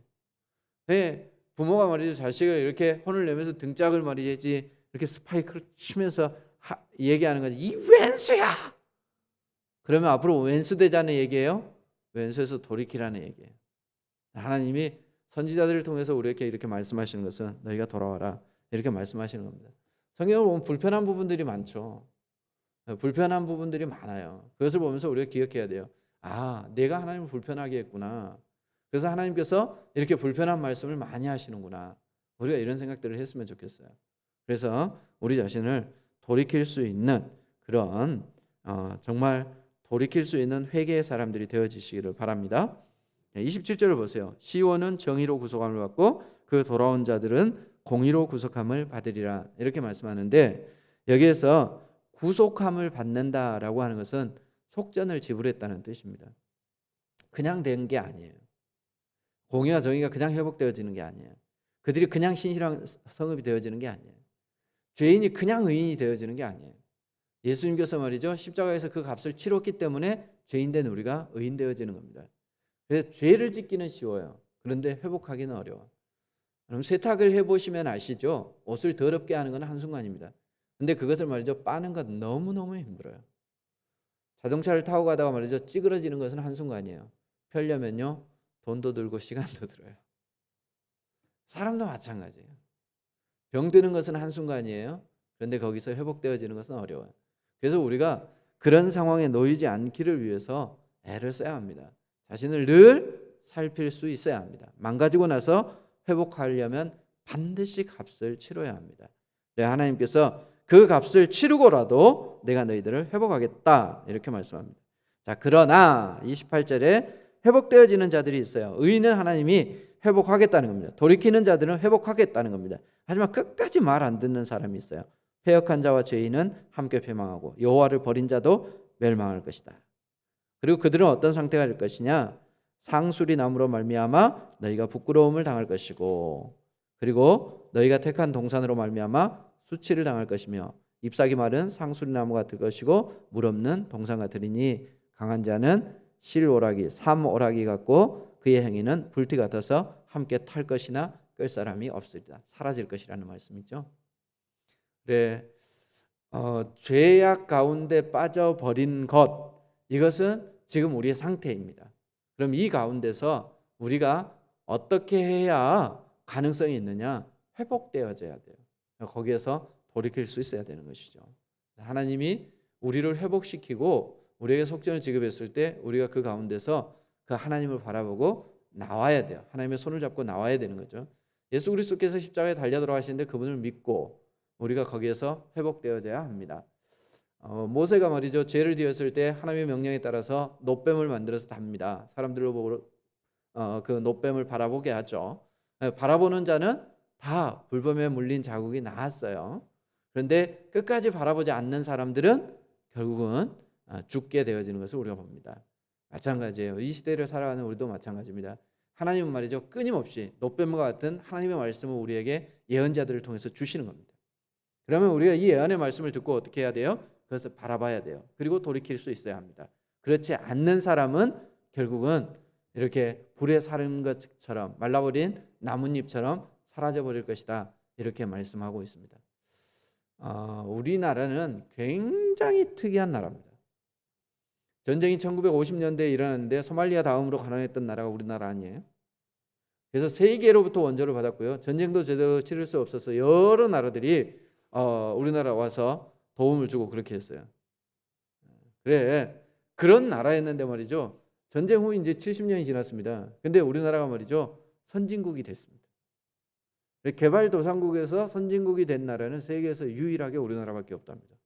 S1: 부모가 말이죠, 자식을 이렇게 혼을 내면서 등짝을 말이지 이렇게 스파이크를 치면서 얘기하는 거지. 이 왼수야. 그러면 앞으로 왼수 되자는 얘기예요? 왼수에서 돌이키라는 얘기예요. 하나님이 선지자들을 통해서 우리에게 이렇게 말씀하시는 것은 너희가 돌아와라, 이렇게 말씀하시는 겁니다. 성경을 보면 불편한 부분들이 많죠. 불편한 부분들이 많아요. 그것을 보면서 우리가 기억해야 돼요. 내가 하나님을 불편하게 했구나. 그래서 하나님께서 이렇게 불편한 말씀을 많이 하시는구나. 우리가 이런 생각들을 했으면 좋겠어요. 그래서 우리 자신을 돌이킬 수 있는 그런 정말 돌이킬 수 있는 회개의 사람들이 되어지시기를 바랍니다. 27절을 보세요. 시온은 정의로 구속함을 받고 그 돌아온 자들은 공의로 구속함을 받으리라, 이렇게 말씀하는데 여기에서 구속함을 받는다라고 하는 것은 속전을 지불했다는 뜻입니다. 그냥 된 게 아니에요. 공의와 정의가 그냥 회복되어지는 게 아니에요. 그들이 그냥 신실한 성읍이 되어지는 게 아니에요. 죄인이 그냥 의인이 되어지는 게 아니에요. 예수님께서 말이죠, 십자가에서 그 값을 치렀기 때문에 죄인된 우리가 의인 되어지는 겁니다. 그래서 죄를 짓기는 쉬워요. 그런데 회복하기는 어려워. 그럼 세탁을 해보시면 아시죠? 옷을 더럽게 하는 건 한순간입니다. 근데 그것을 말이죠, 빠는 건 너무너무 힘들어요. 자동차를 타고 가다가 말이죠, 찌그러지는 것은 한순간이에요. 펴려면요, 돈도 들고 시간도 들어요. 사람도 마찬가지예요. 병드는 것은 한순간이에요. 그런데 거기서 회복되어지는 것은 어려워요. 그래서 우리가 그런 상황에 놓이지 않기를 위해서 애를 써야 합니다. 자신을 늘 살필 수 있어야 합니다. 망가지고 나서 회복하려면 반드시 값을 치러야 합니다. 하나님께서 그 값을 치르고라도 내가 너희들을 회복하겠다 이렇게 말씀합니다. 자, 그러나 28절에 회복되어지는 자들이 있어요. 의인은 하나님이 회복하겠다는 겁니다. 돌이키는 자들은 회복하겠다는 겁니다. 하지만 끝까지 말 안 듣는 사람이 있어요. 패역한 자와 죄인은 함께 패망하고 여호와를 버린 자도 멸망할 것이다. 그리고 그들은 어떤 상태가 될 것이냐? 상수리 나무로 말미암아 너희가 부끄러움을 당할 것이고, 그리고 너희가 택한 동산으로 말미암아 수치를 당할 것이며, 잎사귀 마른 상수리 나무가 될 것이고 물 없는 동산 같으리니 강한 자는 실오라기 삼오라기 같고 그의 행위는 불티 같아서 함께 탈 것이나 끌 사람이 없으리라. 사라질 것이라는 말씀이죠. 그래, 죄악 가운데 빠져버린 것, 이것은 지금 우리의 상태입니다. 그럼 이 가운데서 우리가 어떻게 해야 가능성이 있느냐? 회복되어져야 돼요. 거기에서 돌이킬 수 있어야 되는 것이죠. 하나님이 우리를 회복시키고 우리에게 속전을 지급했을 때 우리가 그 가운데서 그 하나님을 바라보고 나와야 돼요. 하나님의 손을 잡고 나와야 되는 거죠. 예수 그리스도께서 십자가에 달려 돌아가시는데 그분을 믿고 우리가 거기에서 회복되어져야 합니다. 모세가 말이죠, 죄를 지었을 때 하나님의 명령에 따라서 놋뱀을 만들어서 답니다. 사람들로 보고 그 놋뱀을 바라보게 하죠. 바라보는 자는 다 불법에 물린 자국이 나았어요. 그런데 끝까지 바라보지 않는 사람들은 결국은 죽게 되어지는 것을 우리가 봅니다. 마찬가지예요. 이 시대를 살아가는 우리도 마찬가지입니다. 하나님은 말이죠, 끊임없이 놋뱀과 같은 하나님의 말씀을 우리에게 예언자들을 통해서 주시는 겁니다. 그러면 우리가 이 예언의 말씀을 듣고 어떻게 해야 돼요? 그것을 바라봐야 돼요. 그리고 돌이킬 수 있어야 합니다. 그렇지 않는 사람은 결국은 이렇게 불에 사른 것처럼 말라버린 나뭇잎처럼 사라져버릴 것이다, 이렇게 말씀하고 있습니다. 우리나라는 굉장히 특이한 나라입니다. 전쟁이 1950년대에 일어났는데 소말리아 다음으로 가난했던 나라가 우리나라 아니에요? 그래서 세계로부터 원조를 받았고요. 전쟁도 제대로 치를 수 없어서 여러 나라들이 우리나라 와서 도움을 주고 그렇게 했어요. 그래, 그런 나라였는데 말이죠, 전쟁 후 이제 70년이 지났습니다. 근데 우리나라가 말이죠, 선진국이 됐습니다. 개발도상국에서 선진국이 된 나라는 세계에서 유일하게 우리나라밖에 없답니다.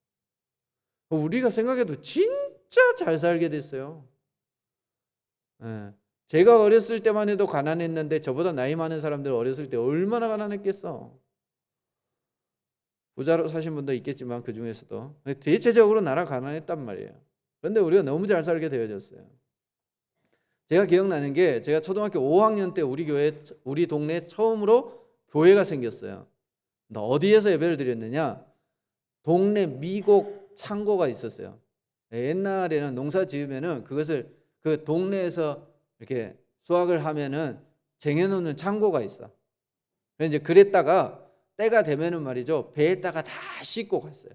S1: 우리가 생각해도 진짜 잘 살게 됐어요. 제가 어렸을 때만 해도 가난했는데 저보다 나이 많은 사람들 어렸을 때 얼마나 가난했겠어. 부자로 사신 분도 있겠지만 그 중에서도 대체적으로 나라 가난했단 말이에요. 그런데 우리가 너무 잘 살게 되어졌어요. 제가 기억나는 게, 제가 초등학교 5학년 때 우리 동네에 처음으로 교회가 생겼어요. 어디에서 예배를 드렸느냐? 동네 미곡 창고가 있었어요. 옛날에는 농사 지으면은 그것을 그 동네에서 이렇게 수확을 하면은 쟁여놓는 창고가 있어. 그래서 이제 그랬다가 때가 되면은 말이죠, 배에다가 다 싣고 갔어요.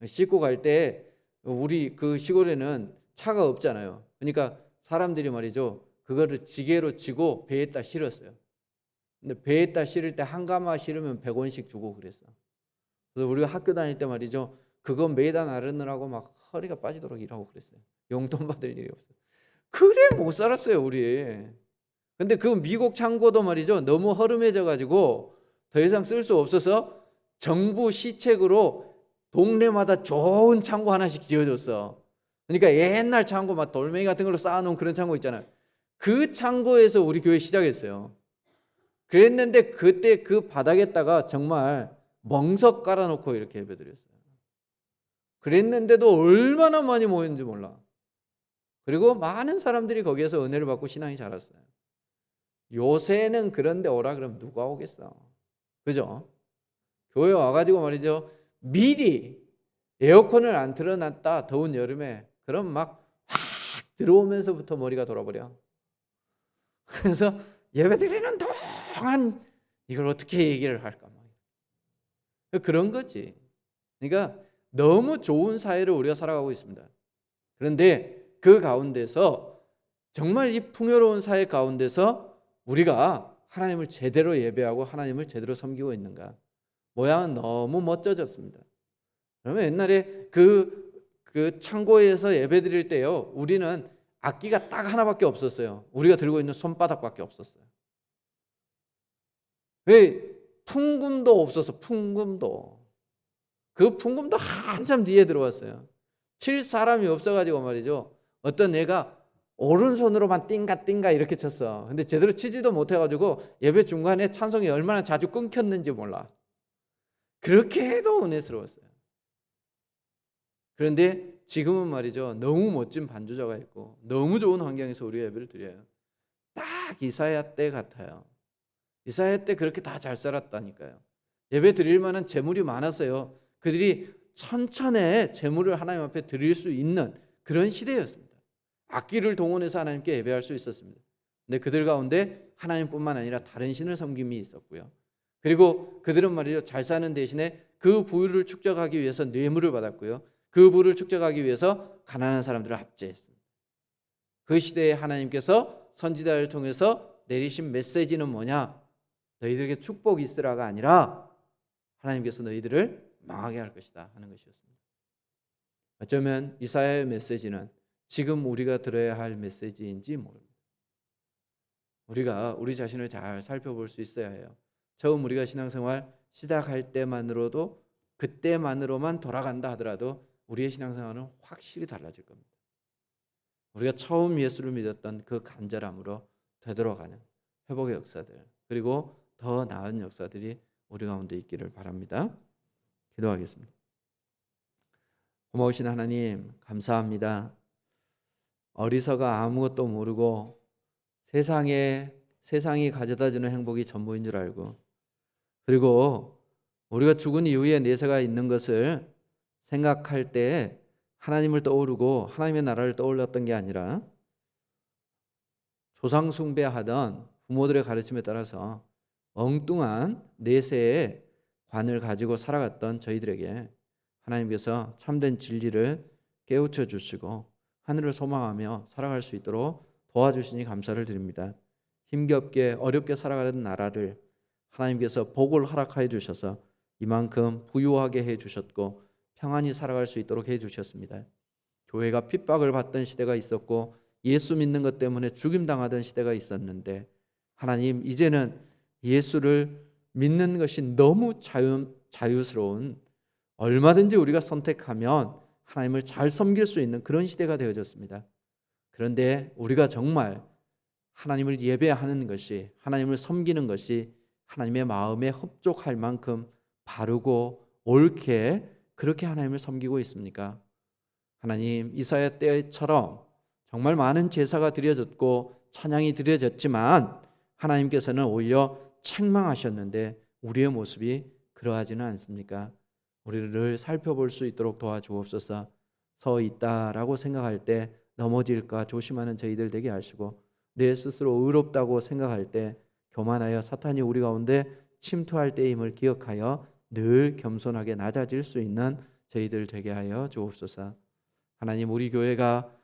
S1: 싣고 갈 때 우리 그 시골에는 차가 없잖아요. 그러니까 사람들이 말이죠, 그거를 지게로 지고 배에다 실었어요. 근데 배에다 실을 때 한 가마 실으면 100원씩 주고 그랬어. 그래서 우리가 학교 다닐 때 말이죠, 그거 매다 나르느라고 막 허리가 빠지도록 일하고 그랬어요. 용돈 받을 일이 없어요. 그래 못 살았어요 우리. 근데 그 미국 창고도 말이죠, 너무 허름해져 가지고 더 이상 쓸 수 없어서 정부 시책으로 동네마다 좋은 창고 하나씩 지어줬어. 그러니까 옛날 창고 막 돌멩이 같은 걸로 쌓아놓은 그런 창고 있잖아요. 그 창고에서 우리 교회 시작했어요. 그랬는데 그때 그 바닥에다가 정말 멍석 깔아놓고 이렇게 예배드렸어요. 그랬는데도 얼마나 많이 모였는지 몰라. 그리고 많은 사람들이 거기에서 은혜를 받고 신앙이 자랐어요. 요새는 그런데 오라 그러면 누가 오겠어? 그죠? 교회 와가지고 말이죠, 미리 에어컨을 안 틀어놨다 더운 여름에, 그럼 막 확 들어오면서부터 머리가 돌아버려. 그래서 예배드리는 동안 이걸 어떻게 얘기를 할까, 그런 거지. 그러니까 너무 좋은 사회를 우리가 살아가고 있습니다. 그런데 그 가운데서 정말 이 풍요로운 사회 가운데서 우리가 하나님을 제대로 예배하고 하나님을 제대로 섬기고 있는가? 모양은 너무 멋져졌습니다. 그러면 옛날에 그 창고에서 예배 드릴 때요, 우리는 악기가 딱 하나밖에 없었어요. 우리가 들고 있는 손바닥밖에 없었어요. 왜? 풍금도 없어서. 풍금도. 그 풍금도 한참 뒤에 들어왔어요. 칠 사람이 없어가지고 말이죠, 어떤 애가 오른손으로만 띵가 띵가 이렇게 쳤어. 근데 제대로 치지도 못해가지고 예배 중간에 찬송이 얼마나 자주 끊겼는지 몰라. 그렇게 해도 은혜스러웠어요. 그런데 지금은 말이죠, 너무 멋진 반주자가 있고 너무 좋은 환경에서 우리가 예배를 드려요. 딱 이사야 때 같아요. 이사야 때 그렇게 다 잘 살았다니까요. 예배 드릴 만한 재물이 많았어요. 그들이 천천의 재물을 하나님 앞에 드릴 수 있는 그런 시대였습니다. 악기를 동원해서 하나님께 예배할 수 있었습니다. 근데 그들 가운데 하나님뿐만 아니라 다른 신을 섬김이 있었고요. 그리고 그들은 말이죠, 잘 사는 대신에 그 부를 축적하기 위해서 뇌물을 받았고요. 그 부를 축적하기 위해서 가난한 사람들을 압제했습니다. 그 시대에 하나님께서 선지자를 통해서 내리신 메시지는 뭐냐? 너희들에게 축복이 있으라가 아니라 하나님께서 너희들을 망하게 할 것이다 하는 것이었습니다. 어쩌면 이사야의 메시지는 지금 우리가 들어야 할 메시지인지 모릅니다. 우리가 우리 자신을 잘 살펴볼 수 있어야 해요. 처음 우리가 신앙생활 시작할 때만으로도, 그때만으로만 돌아간다 하더라도 우리의 신앙생활은 확실히 달라질 겁니다. 우리가 처음 예수를 믿었던 그 간절함으로 되돌아가는 회복의 역사들, 그리고 더 나은 역사들이 우리 가운데 있기를 바랍니다. 기도하겠습니다. 고마우신 하나님, 감사합니다. 어리석어 아무것도 모르고 세상이 가져다주는 행복이 전부인 줄 알고, 그리고 우리가 죽은 이후에 내세가 있는 것을 생각할 때 하나님을 떠오르고 하나님의 나라를 떠올렸던 게 아니라 조상 숭배하던 부모들의 가르침에 따라서 엉뚱한 내세의 관을 가지고 살아갔던 저희들에게 하나님께서 참된 진리를 깨우쳐 주시고 하늘을 소망하며 살아갈 수 있도록 도와주시니 감사를 드립니다. 힘겹게 어렵게 살아가는 나라를 하나님께서 복을 허락하여 주셔서 이만큼 부유하게 해주셨고 평안히 살아갈 수 있도록 해주셨습니다. 교회가 핍박을 받던 시대가 있었고 예수 믿는 것 때문에 죽임당하던 시대가 있었는데, 하나님 이제는 예수를 믿는 것이 너무 자유스러운, 얼마든지 우리가 선택하면 하나님을 잘 섬길 수 있는 그런 시대가 되어졌습니다. 그런데 우리가 정말 하나님을 예배하는 것이, 하나님을 섬기는 것이 하나님의 마음에 흡족할 만큼 바르고 옳게 그렇게 하나님을 섬기고 있습니까? 하나님, 이사야 때처럼 정말 많은 제사가 드려졌고 찬양이 드려졌지만 하나님께서는 오히려 책망하셨는데 우리의 모습이 그러하지는 않습니까? 우리를 늘 살펴볼 수 있도록 도와주옵소서. 서 있다라고 생각할 때 넘어질까 조심하는 저희들 되게 하시고, 내 스스로 의롭다고 생각할 때 교만하여 사탄이 우리 가운데 침투할 때임을 기억하여 늘 겸손하게 낮아질 수 있는 저희들 되게 하여 주옵소서. 하나님, 우리 교회가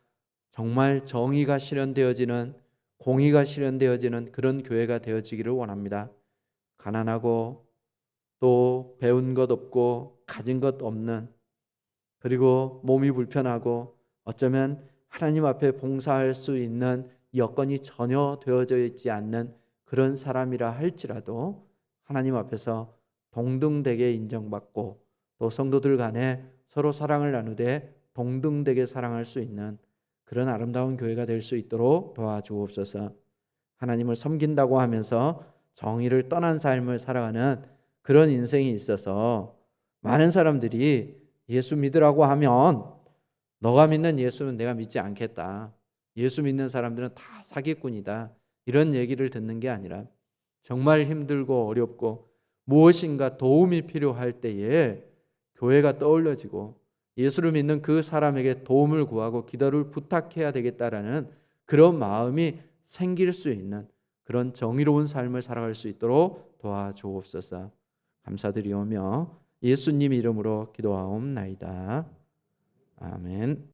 S1: 정말 정의가 실현되어지는, 공의가 실현되어지는 그런 교회가 되어지기를 원합니다. 가난하고 또 배운 것 없고 가진 것 없는, 그리고 몸이 불편하고 어쩌면 하나님 앞에 봉사할 수 있는 여건이 전혀 되어져 있지 않는 그런 사람이라 할지라도 하나님 앞에서 동등되게 인정받고 또 성도들 간에 서로 사랑을 나누되 동등되게 사랑할 수 있는 그런 아름다운 교회가 될 수 있도록 도와주옵소서. 하나님을 섬긴다고 하면서 정의를 떠난 삶을 살아가는 그런 인생이 있어서 많은 사람들이 예수 믿으라고 하면 너가 믿는 예수는 내가 믿지 않겠다, 예수 믿는 사람들은 다 사기꾼이다, 이런 얘기를 듣는 게 아니라 정말 힘들고 어렵고 무엇인가 도움이 필요할 때에 교회가 떠올려지고 예수를 믿는 그 사람에게 도움을 구하고 기도를 부탁해야 되겠다라는 그런 마음이 생길 수 있는 그런 정의로운 삶을 살아갈 수 있도록 도와주옵소서. 감사드리오며 예수님 이름으로 기도하옵나이다. 아멘.